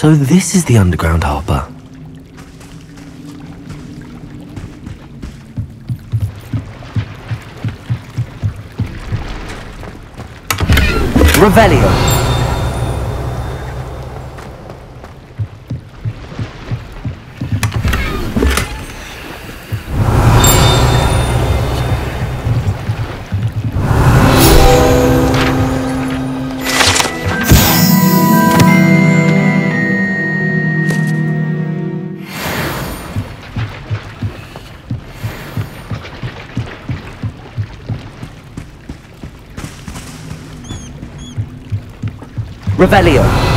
So this is the underground harbour. Revelio. Revelio.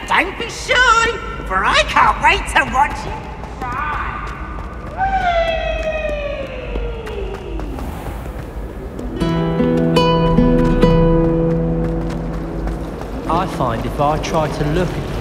Don't be shy, for I can't wait to watch you try. I find if I try to look at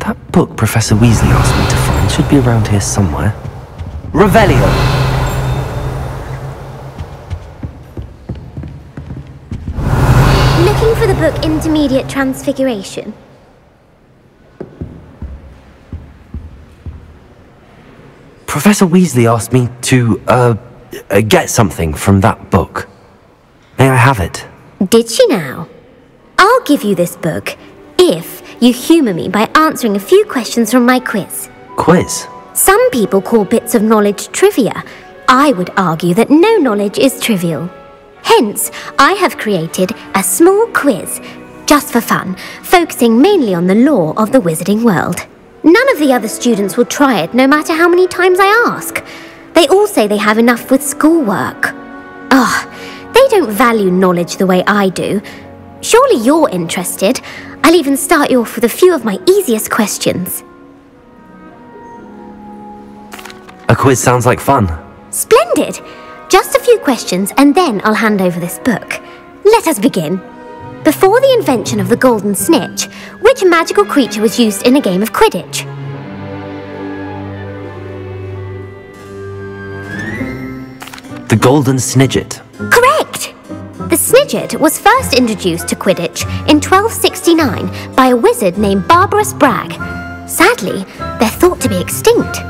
That book Professor Weasley asked me to find should be around here somewhere. Revelio! Looking for the book Intermediate Transfiguration. Professor Weasley asked me to, get something from that book. May I have it? Did she now? I'll give you this book if you humour me by answering a few questions from my quiz. Quiz? Some people call bits of knowledge trivia. I would argue that no knowledge is trivial. Hence, I have created a small quiz, just for fun, focusing mainly on the lore of the wizarding world. None of the other students will try it, no matter how many times I ask. They all say they have enough with schoolwork. They don't value knowledge the way I do. Surely you're interested. I'll even start you off with a few of my easiest questions. A quiz sounds like fun. Splendid! Just a few questions and then I'll hand over this book. Let us begin. Before the invention of the golden snitch, which magical creature was used in a game of Quidditch? The golden snidget. Correct! The snidget was first introduced to Quidditch in 1269 by a wizard named Barbarous Bragg. Sadly, they're thought to be extinct.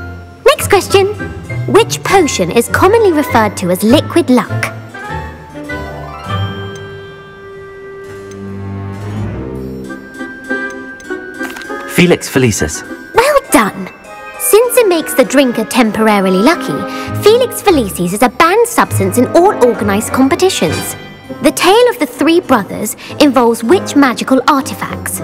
Next question. Which potion is commonly referred to as liquid luck? Felix Felicis. Well done! Since it makes the drinker temporarily lucky, Felix Felicis is a banned substance in all organised competitions. The tale of the three brothers involves which magical artifacts?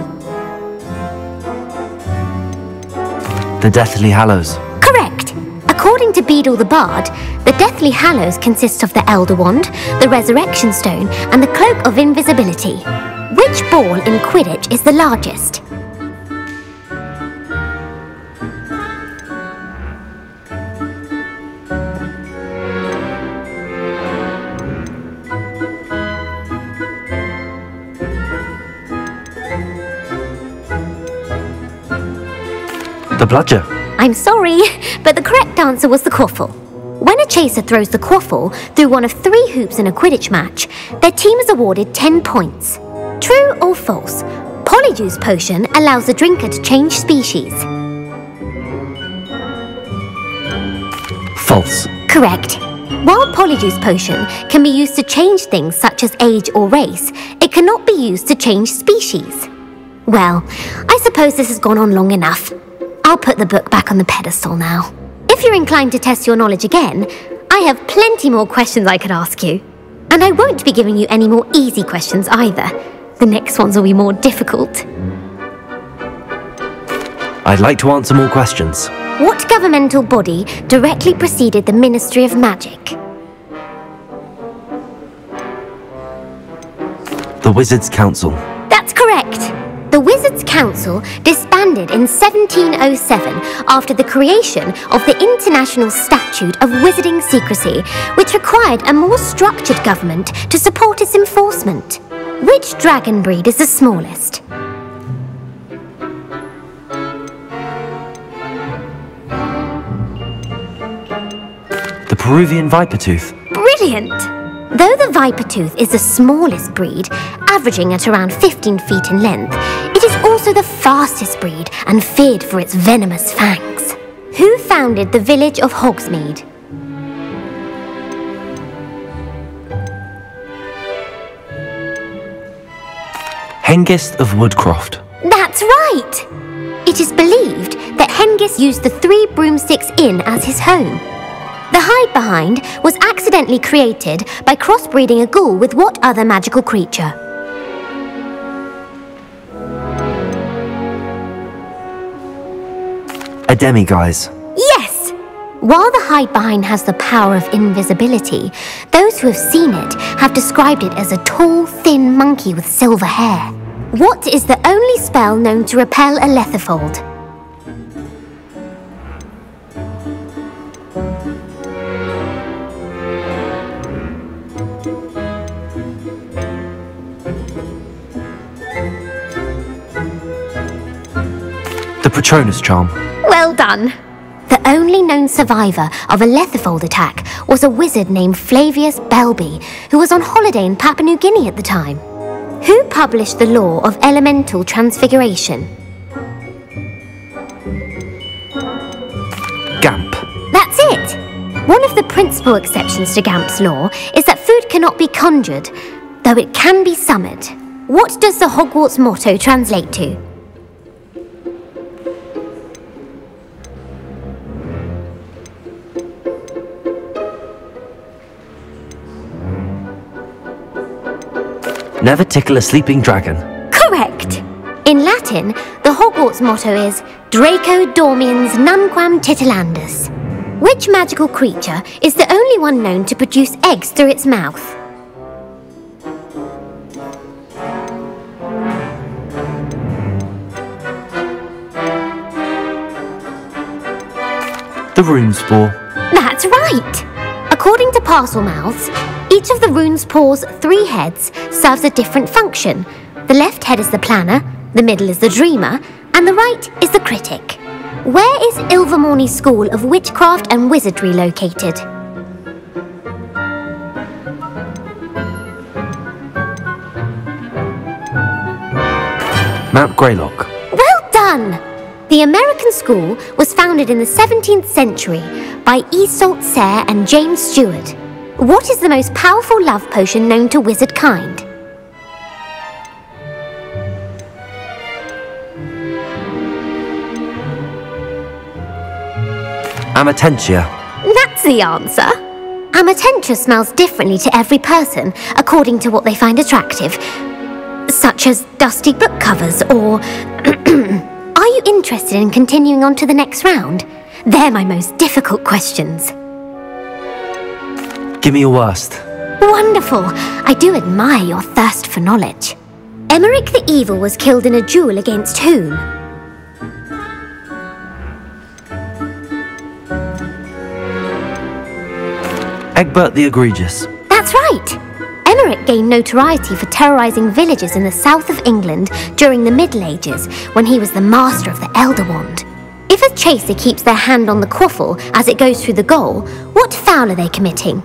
The Deathly Hallows. Correct! According to Beedle the Bard, the Deathly Hallows consists of the Elder Wand, the Resurrection Stone, and the Cloak of Invisibility. Which ball in Quidditch is the largest? The bludger. I'm sorry, but the correct answer was the quaffle. When a chaser throws the quaffle through one of 3 hoops in a Quidditch match, their team is awarded 10 points. True or false? Polyjuice Potion allows the drinker to change species. False. Correct. While Polyjuice Potion can be used to change things such as age or race, it cannot be used to change species. Well, I suppose this has gone on long enough. I'll put the book back on the pedestal now. If you're inclined to test your knowledge again, I have plenty more questions I could ask you. And I won't be giving you any more easy questions either. The next ones will be more difficult. I'd like to answer more questions. What governmental body directly preceded the Ministry of Magic? The Wizards' Council. That's correct. The Wizards' Council disbanded in 1707 after the creation of the International Statute of Wizarding Secrecy, which required a more structured government to support its enforcement. Which dragon breed is the smallest? The Peruvian Vipertooth. Brilliant! Though the Vipertooth is the smallest breed, averaging at around 15 feet in length, it is also the fastest breed and feared for its venomous fangs. Who founded the village of Hogsmeade? Hengist of Woodcroft. That's right! It is believed that Hengist used the 3 Broomsticks Inn as his home. The hide-behind was accidentally created by crossbreeding a ghoul with what other magical creature? A demiguise. Yes! While the hide-behind has the power of invisibility, those who have seen it have described it as a tall, thin monkey with silver hair. What is the only spell known to repel a Lethifold? The Patronus Charm. Well done! The only known survivor of a Lethifold attack was a wizard named Flavius Belby, who was on holiday in Papua New Guinea at the time. Who published the law of elemental transfiguration? Gamp. That's it! One of the principal exceptions to Gamp's law is that food cannot be conjured, though it can be summoned. What does the Hogwarts motto translate to? Never tickle a sleeping dragon. Correct! In Latin, the Hogwarts motto is Draco Dormiens Nunquam Titilandus. Which magical creature is the only one known to produce eggs through its mouth? The Runespore. That's right! According to Parselmouths, each of the Runespore's 3 heads serves a different function. The left head is the planner, the middle is the dreamer, and the right is the critic. Where is Ilvermorny School of Witchcraft and Wizardry located? Mount Greylock. Well done! The American school was founded in the 17th century by Iseult Sayre and James Stewart. What is the most powerful love potion known to wizard kind? Amatentia. That's the answer. Amatentia smells differently to every person, according to what they find attractive, such as dusty book covers or... Are you interested in continuing on to the next round? They're my most difficult questions. Give me your worst. Wonderful! I do admire your thirst for knowledge. Emeric the Evil was killed in a duel against whom? Egbert the Egregious. That's right! Emeric gained notoriety for terrorising villages in the south of England during the Middle Ages when he was the master of the Elder Wand. If a chaser keeps their hand on the quaffle as it goes through the goal, what foul are they committing?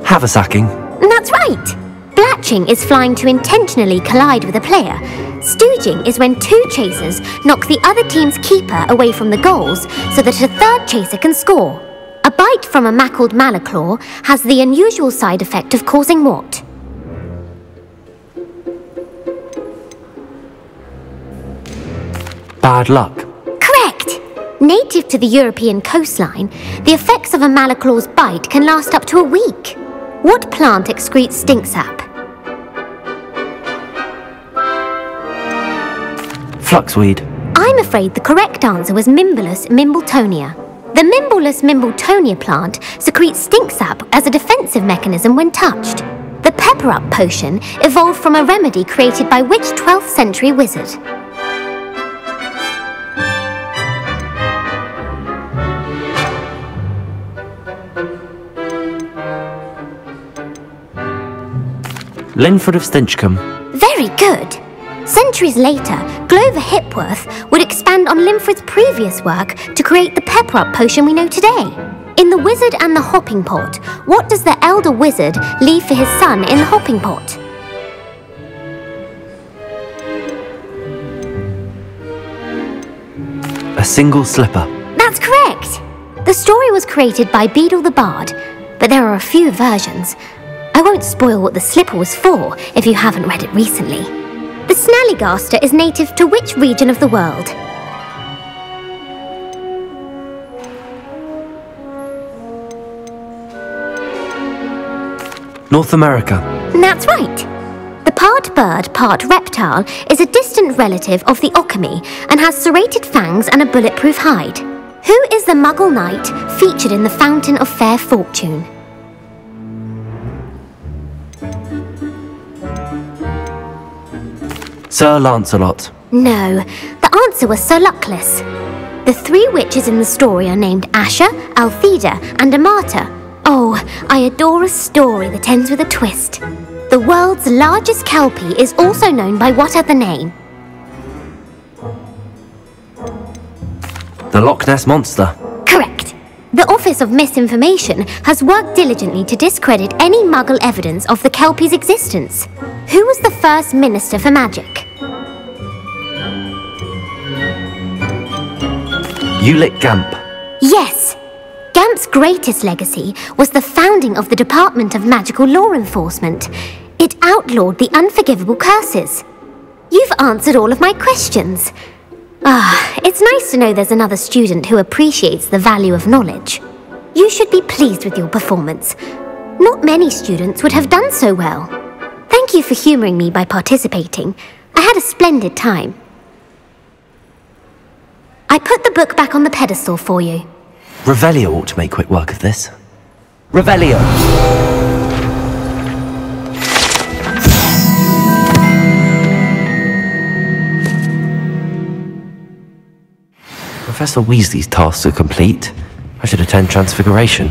Haversacking. That's right! Blatching is flying to intentionally collide with a player. Stooging is when two chasers knock the other team's keeper away from the goals so that a third chaser can score. A bite from a mackled malaclaw has the unusual side effect of causing what? Bad luck. Correct! Native to the European coastline, the effects of a malaclaw's bite can last up to a week. What plant excretes stink sap? Fluxweed. I'm afraid the correct answer was Mimbulus mimbletonia. The Mimbulus mimbletonia plant secretes stink sap as a defensive mechanism when touched. The pepper-up potion evolved from a remedy created by which 12th century wizard? Linford of Stinchcombe. Very good. Centuries later, Glover Hipworth would expand on Linford's previous work to create the pepper-up potion we know today. In The Wizard and the Hopping Pot, what does the elder wizard leave for his son in the hopping pot? A single slipper. That's correct! The story was created by Beadle the Bard, but there are a few versions. I won't spoil what the slipper was for if you haven't read it recently. The Snallygaster is native to which region of the world? North America. That's right. The part bird, part reptile is a distant relative of the Occamy and has serrated fangs and a bulletproof hide. Who is the Muggle knight featured in the Fountain of Fair Fortune? Sir Lancelot. No, the answer was Sir Luckless. The three witches in the story are named Asha, Altheda, and Amata. Oh, I adore a story that ends with a twist. The world's largest kelpie is also known by what other name? The Loch Ness Monster. Correct. The Office of Misinformation has worked diligently to discredit any Muggle evidence of the kelpie's existence. Who was the first Minister for Magic? Ulick Gamp. Yes! Gamp's greatest legacy was the founding of the Department of Magical Law Enforcement. It outlawed the unforgivable curses. You've answered all of my questions. It's nice to know there's another student who appreciates the value of knowledge. You should be pleased with your performance. Not many students would have done so well. Thank you for humouring me by participating. I had a splendid time. I put the book back on the pedestal for you. Revelio ought to make quick work of this. Revelio! Professor Weasley's tasks are complete. I should attend Transfiguration.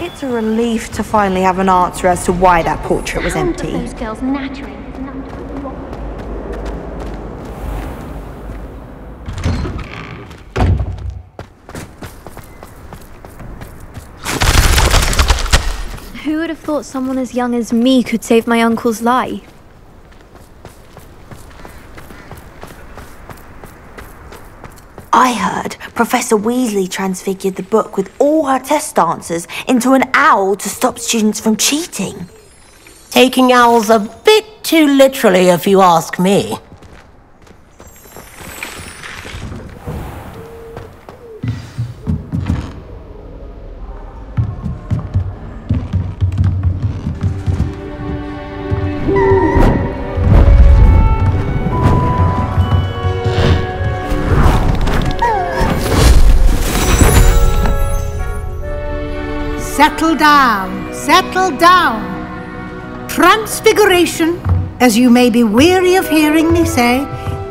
It's a relief to finally have an answer as to why that portrait was empty. Those girls nattering. Who would have thought someone as young as me could save my uncle's life? I heard Professor Weasley transfigured the book with all her test answers into an owl to stop students from cheating. Taking owls a bit too literally, if you ask me. settle down, settle down. Transfiguration, as you may be weary of hearing me say,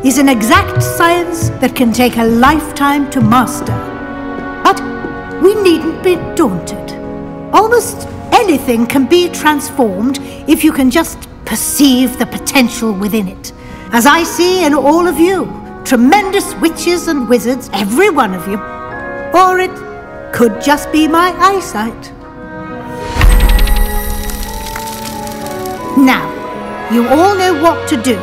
is an exact science that can take a lifetime to master. But we needn't be daunted. Almost anything can be transformed if you can just perceive the potential within it. As I see in all of you, tremendous witches and wizards, every one of you. Or it could just be my eyesight. Now, you all know what to do.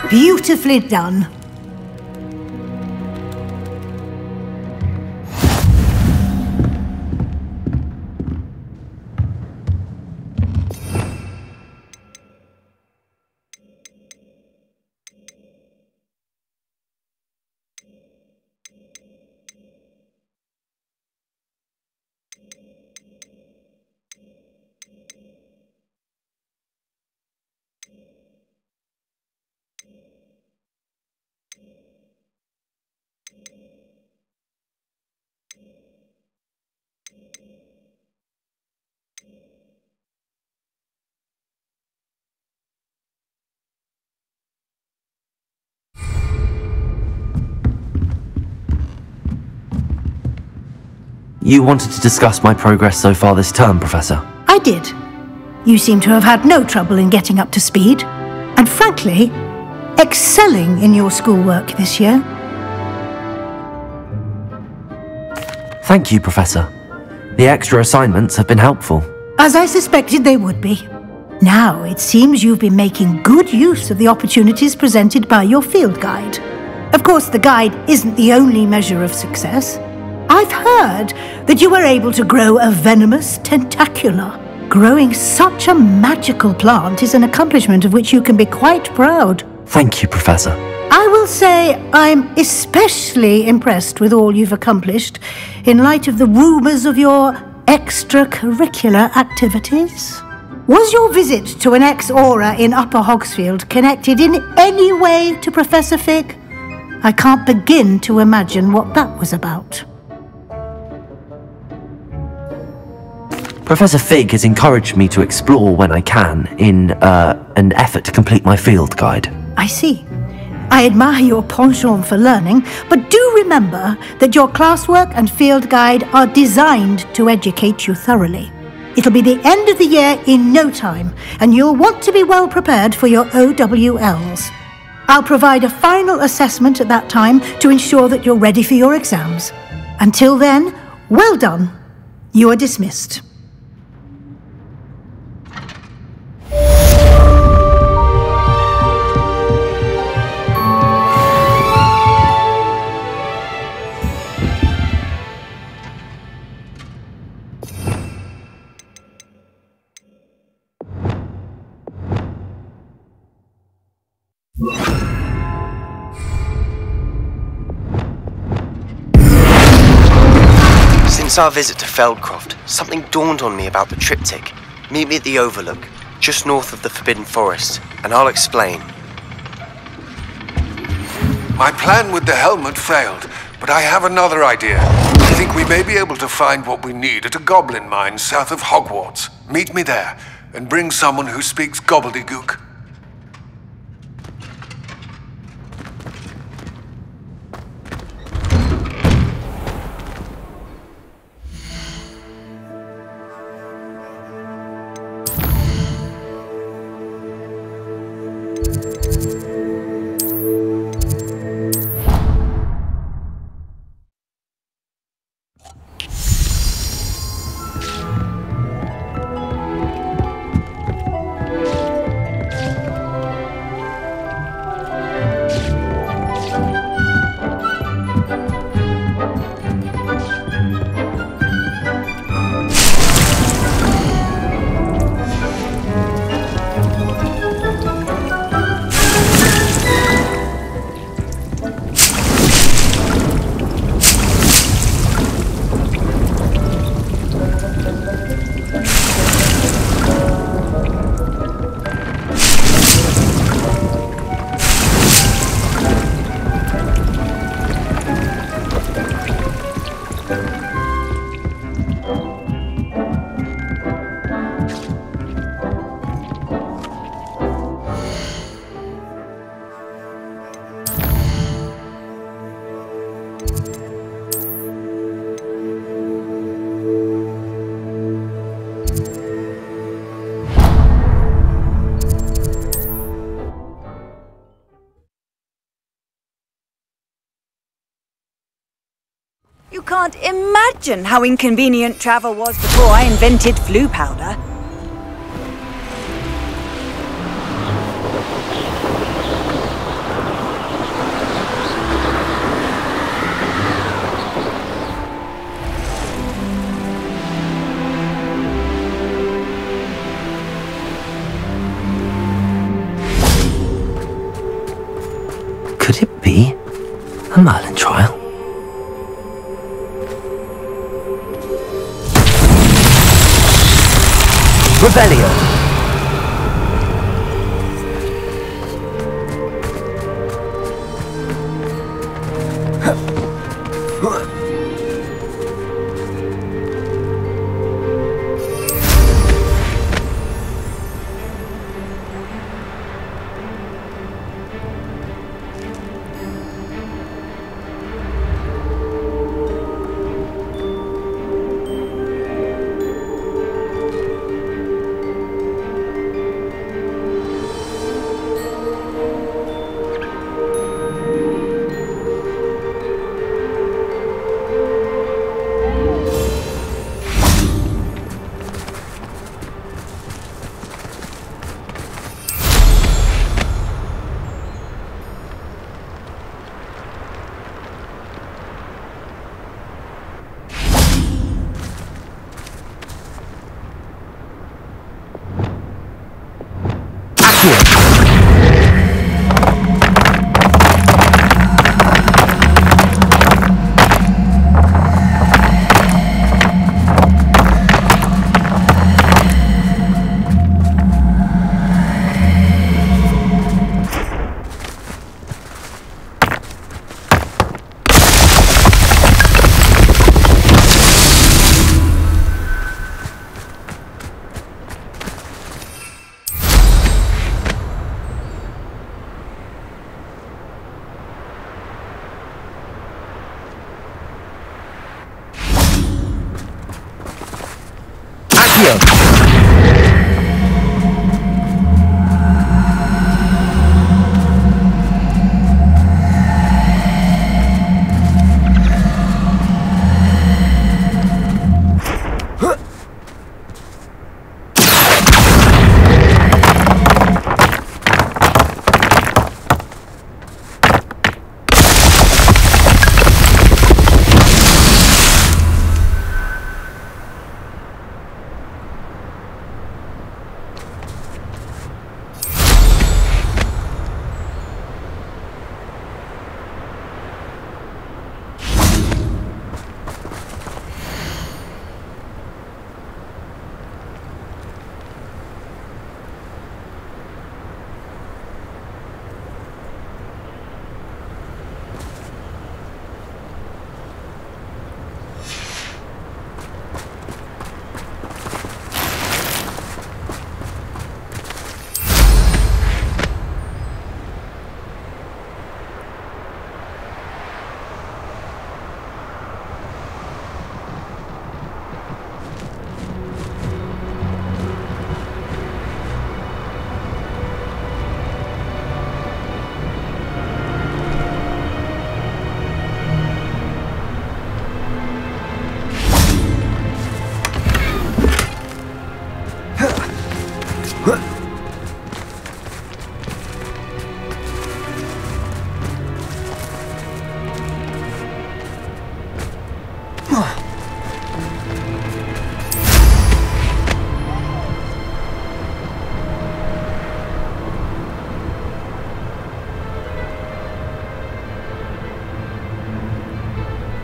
Beautifully done. You wanted to discuss my progress so far this term, Professor? I did. You seem to have had no trouble in getting up to speed, and frankly, excelling in your schoolwork this year. Thank you, Professor. The extra assignments have been helpful. As I suspected they would be. Now, it seems you've been making good use of the opportunities presented by your field guide. Of course, the guide isn't the only measure of success. I've heard that you were able to grow a venomous tentacula. Growing such a magical plant is an accomplishment of which you can be quite proud. Thank you, Professor. I will say I'm especially impressed with all you've accomplished in light of the rumours of your extracurricular activities. Was your visit to an ex-aura in Upper Hogsfield connected in any way to Professor Fig? I can't begin to imagine what that was about. Professor Fig has encouraged me to explore when I can in an effort to complete my field guide. I see. I admire your penchant for learning, but do remember that your classwork and field guide are designed to educate you thoroughly. It'll be the end of the year in no time, and you'll want to be well prepared for your OWLs. I'll provide a final assessment at that time to ensure that you're ready for your exams. Until then, well done. You are dismissed. Since our visit to Feldcroft, something dawned on me about the triptych. Meet me at the Overlook, just north of the Forbidden Forest, and I'll explain. My plan with the helmet failed, but I have another idea. I think we may be able to find what we need at a goblin mine south of Hogwarts. Meet me there, and bring someone who speaks gobbledygook. You can't imagine how inconvenient travel was before I invented flu powder. Could it be a Merlin trial? Rebellion!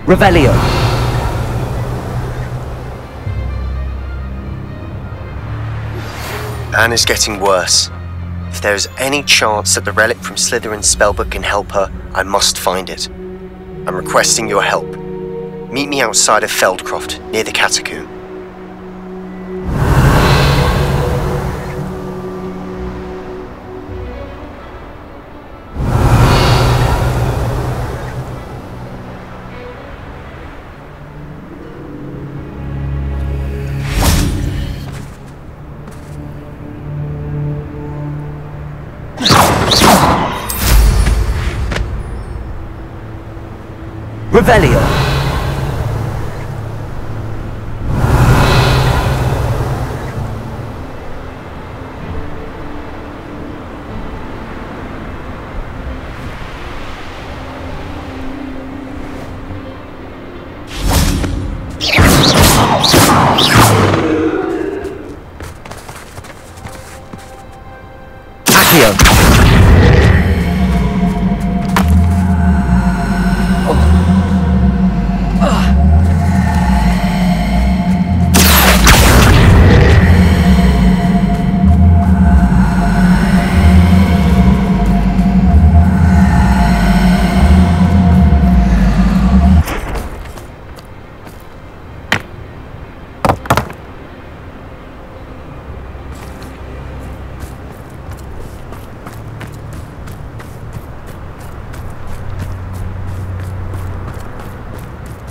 Revelio. Anne is getting worse. If there is any chance that the relic from Slytherin's spellbook can help her, I must find it. I'm requesting your help. Meet me outside of Feldcroft, near the catacomb. Revelio.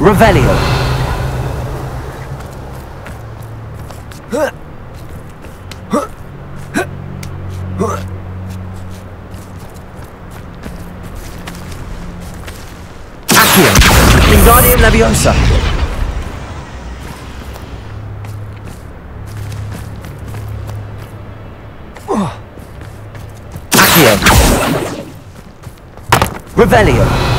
Revelio. Accio. Wingardium Leviosa. Accio. Revelio.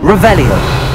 Revelio.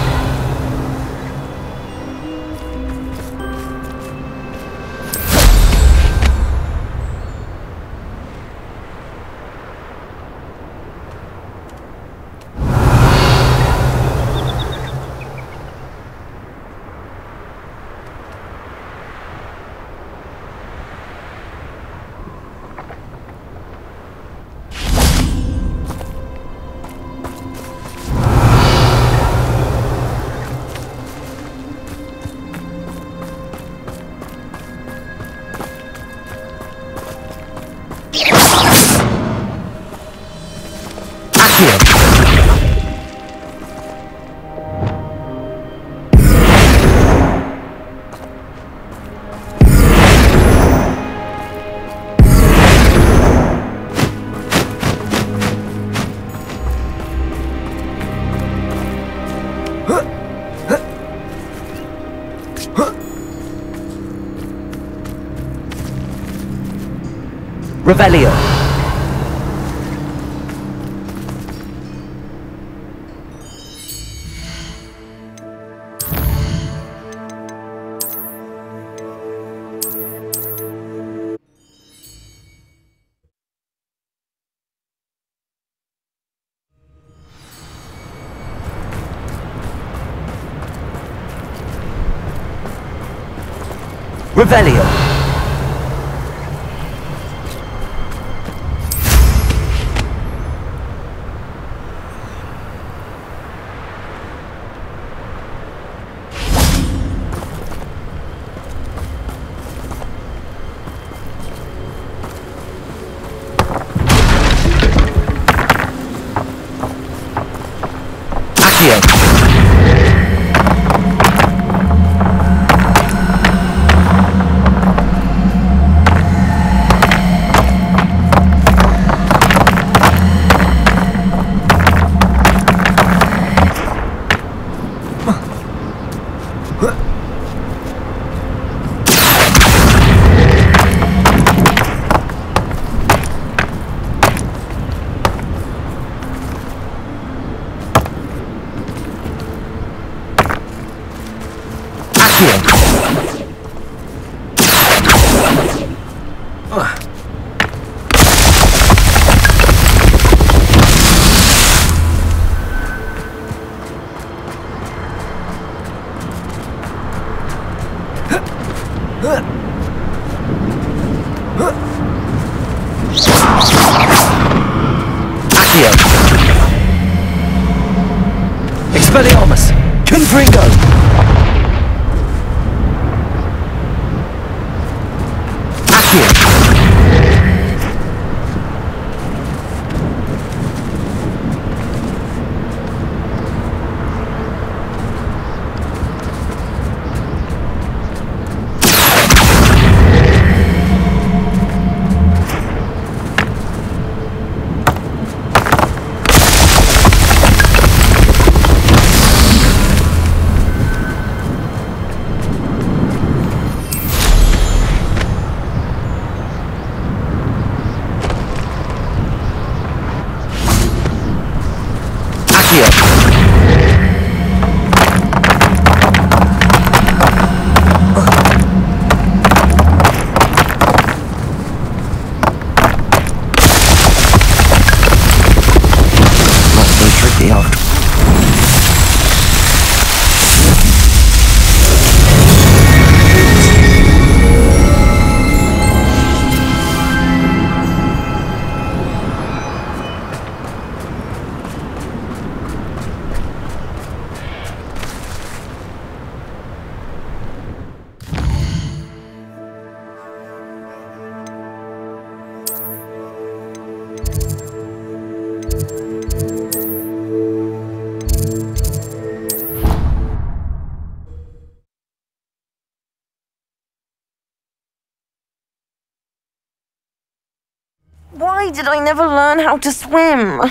Revelio. Revelio. Expelliarmus! Confringo! Accio! Why did I never learn how to swim?